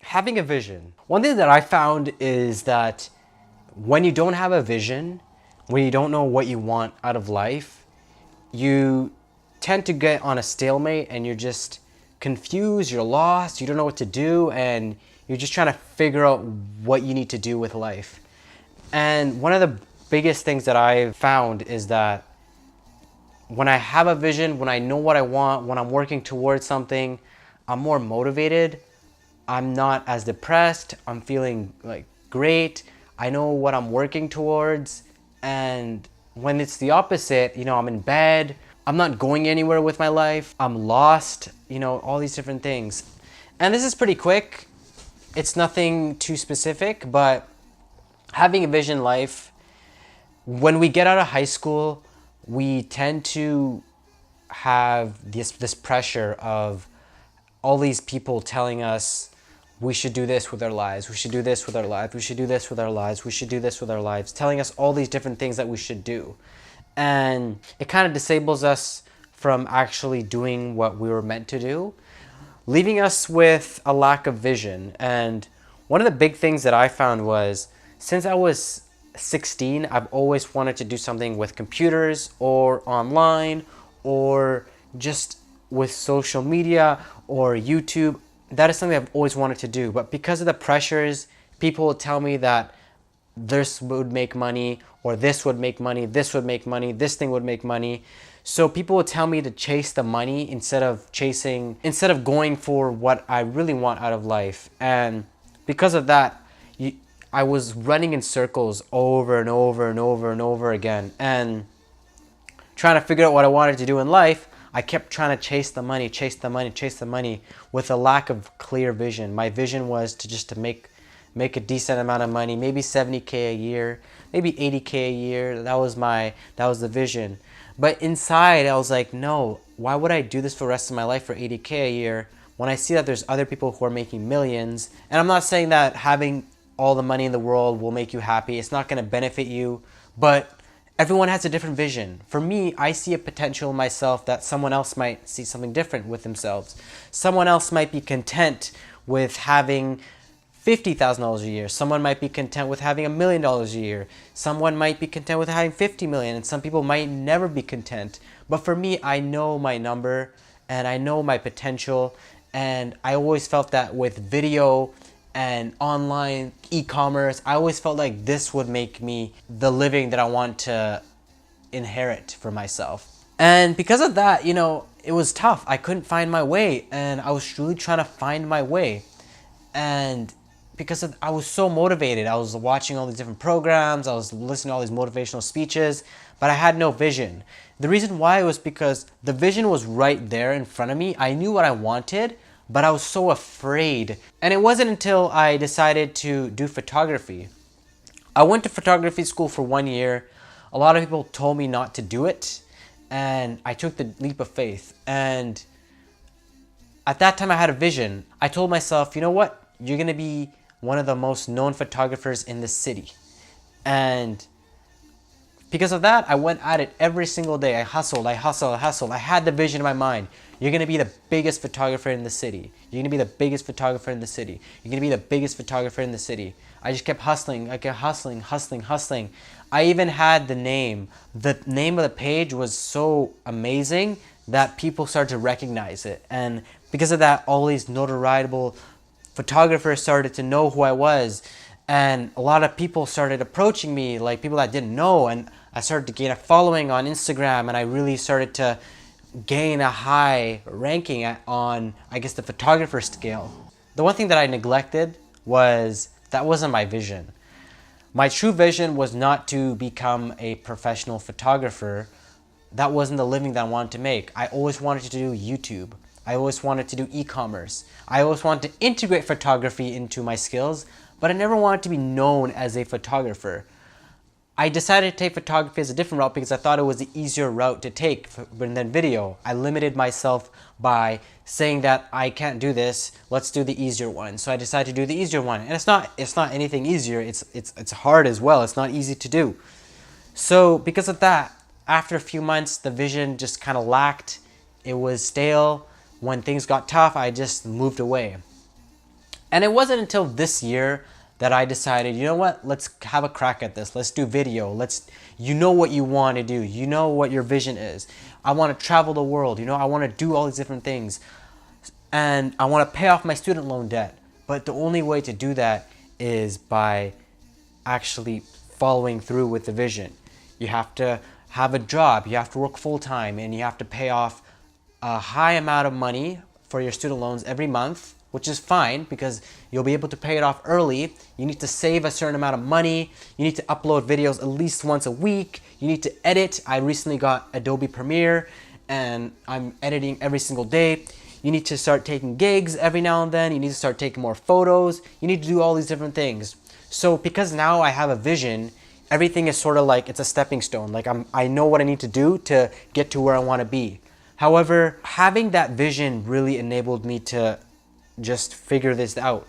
Having a vision. One thing that I found is that when you don't have a vision, when you don't know what you want out of life, you tend to get on a stalemate and you're just confused, you're lost, you don't know what to do, and you're just trying to figure out what you need to do with life. And one of the biggest things that I've found is that when I have a vision, when I know what I want, when I'm working towards something, I'm more motivated. I'm not as depressed. I'm feeling like great. I know what I'm working towards. And when it's the opposite, I'm in bed, I'm not going anywhere with my life, I'm lost, all these different things. And this is pretty quick. It's nothing too specific, but having a vision in life, when we get out of high school, we tend to have this pressure of all these people telling us we should do this with our lives, we should do this with our lives, we should do this with our lives, we should do this with our lives, telling us all these different things that we should do. And it kind of disables us from actually doing what we were meant to do, leaving us with a lack of vision. And one of the big things that I found was, since I was 16, I've always wanted to do something with computers or online or just with social media or YouTube. That is something I've always wanted to do. But because of the pressures, people will tell me that this would make money, or this would make money, this would make money, this thing would make money. So people would tell me to chase the money instead of going for what I really want out of life. And because of that, I was running in circles over and over and over and over again. And trying to figure out what I wanted to do in life, I kept trying to chase the money with a lack of clear vision. My vision was to make a decent amount of money, maybe 70K a year, maybe 80K a year. That was the vision. But inside I was like, no, why would I do this for the rest of my life for 80K a year when I see that there's other people who are making millions? And I'm not saying that having all the money in the world will make you happy. It's not going to benefit you, but everyone has a different vision. For me, I see a potential in myself that someone else might see something different with themselves. Someone else might be content with having $50,000 a year. Someone might be content with having $1 million a year. Someone might be content with having 50 million, and some people might never be content. But for me, I know my number and I know my potential, and I always felt that with video and online e-commerce, I always felt like this would make me the living that I want to inherit for myself. And because of that, it was tough. I couldn't find my way, and I was truly trying to find my way. And because I was so motivated, I was watching all these different programs, I was listening to all these motivational speeches, but I had no vision. The reason why was because the vision was right there in front of me. I knew what I wanted, but I was so afraid. And it wasn't until I decided to do photography. I went to photography school for 1 year. A lot of people told me not to do it, and I took the leap of faith. And at that time I had a vision. I told myself, you know what? You're gonna be one of the most known photographers in the city. And because of that, I went at it every single day. I hustled. I had the vision in my mind. You're going to be the biggest photographer in the city. You're going to be the biggest photographer in the city. You're going to be the biggest photographer in the city. I just kept hustling. I kept hustling. I even had the name. The name of the page was so amazing that people started to recognize it. And because of that, all these notoriable photographers started to know who I was. And a lot of people started approaching me, like people that didn't know. And I started to gain a following on Instagram, and I really started to gain a high ranking on, I guess, the photographer scale. The one thing that I neglected was that wasn't my vision. My true vision was not to become a professional photographer. That wasn't the living that I wanted to make. I always wanted to do YouTube. I always wanted to do e-commerce. I always wanted to integrate photography into my skills, but I never wanted to be known as a photographer. I decided to take photography as a different route because I thought it was the easier route to take than video. I limited myself by saying that I can't do this, let's do the easier one. So I decided to do the easier one. And it's not anything easier, it's hard as well. It's not easy to do. So because of that, after a few months, the vision just kind of lacked. It was stale. When things got tough, I just moved away. And it wasn't until this year that I decided, you know what, let's have a crack at this. Let's do video. You know what you want to do. You know what your vision is. I want to travel the world. You know, I want to do all these different things. And I want to pay off my student loan debt. But the only way to do that is by actually following through with the vision. You have to have a job. You have to work full time, and you have to pay off a high amount of money for your student loans every month, which is fine because you'll be able to pay it off early. You need to save a certain amount of money. You need to upload videos at least once a week. You need to edit. I recently got Adobe Premiere and I'm editing every single day. You need to start taking gigs every now and then. You need to start taking more photos. You need to do all these different things. So because now I have a vision, everything is sort of like it's a stepping stone. Like I know what I need to do to get to where I want to be. However, having that vision really enabled me to just figure this out.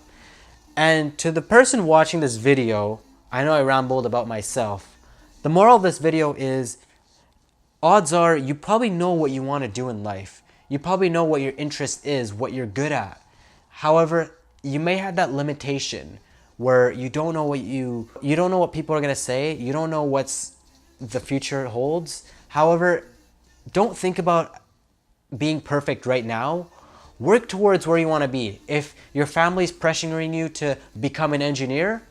And to the person watching this video, I know I rambled about myself. The moral of this video is, odds are you probably know what you want to do in life. You probably know what your interest is, what you're good at. However, you may have that limitation where you don't know what people are going to say. You don't know what's the future holds. However, don't think about being perfect right now. Work towards where you want to be. If your family's pressuring you to become an engineer,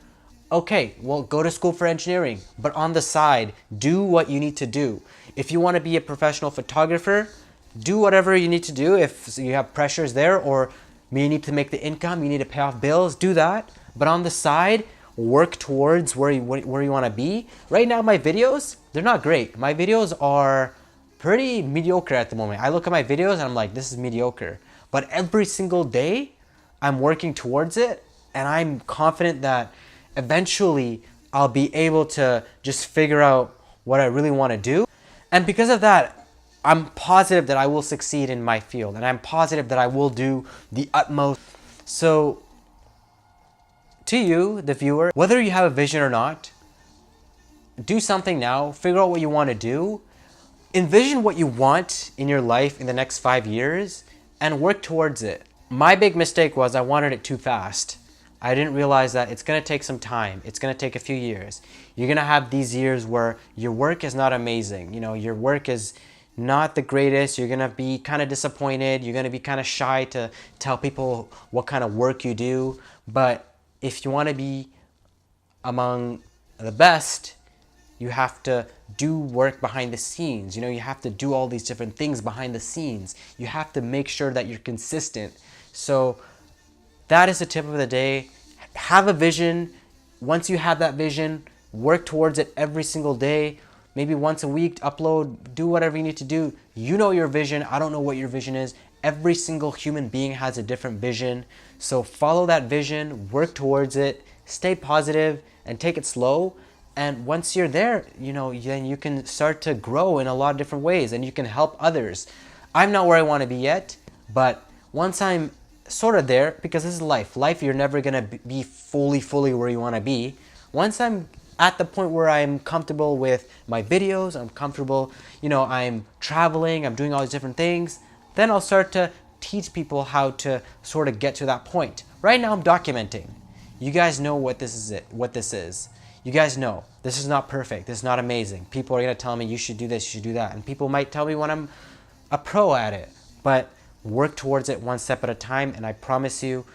okay, well, go to school for engineering. But on the side, do what you need to do. If you want to be a professional photographer, do whatever you need to do. If you have pressures there, or you need to make the income, you need to pay off bills, do that. But on the side, work towards where you want to be. Right now, my videos, they're not great. My videos are pretty mediocre at the moment. I look at my videos and I'm like, this is mediocre. But every single day, I'm working towards it, and I'm confident that eventually I'll be able to just figure out what I really want to do. And because of that, I'm positive that I will succeed in my field, and I'm positive that I will do the utmost. So, to you, the viewer, whether you have a vision or not, do something now, figure out what you want to do, envision what you want in your life in the next 5 years, and work towards it. My big mistake was I wanted it too fast. I didn't realize that it's gonna take some time. It's gonna take a few years. You're gonna have these years where your work is not amazing. You know, your work is not the greatest. You're gonna be kind of disappointed. You're gonna be kind of shy to tell people what kind of work you do. But if you wanna be among the best, you have to do work behind the scenes. You know, you have to do all these different things behind the scenes. You have to make sure that you're consistent. So that is the tip of the day. Have a vision. Once you have that vision, work towards it every single day. Maybe once a week, upload, do whatever you need to do. You know your vision. I don't know what your vision is. Every single human being has a different vision. So follow that vision, work towards it, stay positive, and take it slow. And once you're there, you know, then you can start to grow in a lot of different ways, and you can help others. I'm not where I want to be yet, but once I'm sort of there, because this is life. Life, you're never going to be fully where you want to be. Once I'm at the point where I'm comfortable with my videos, I'm comfortable, you know, I'm traveling, I'm doing all these different things, then I'll start to teach people how to sort of get to that point. Right now, I'm documenting. You guys know what this is. You guys know this is not perfect. This is not amazing. People are going to tell me you should do this, you should do that. And people might tell me when I'm a pro at it. But work towards it one step at a time. And I promise you,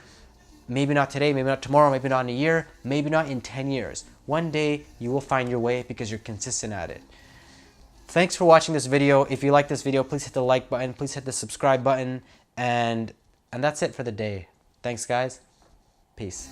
maybe not today, maybe not tomorrow, maybe not in a year, maybe not in 10 years. One day you will find your way because you're consistent at it. Thanks for watching this video. If you like this video, please hit the like button. Please hit the subscribe button. And that's it for the day. Thanks, guys. Peace.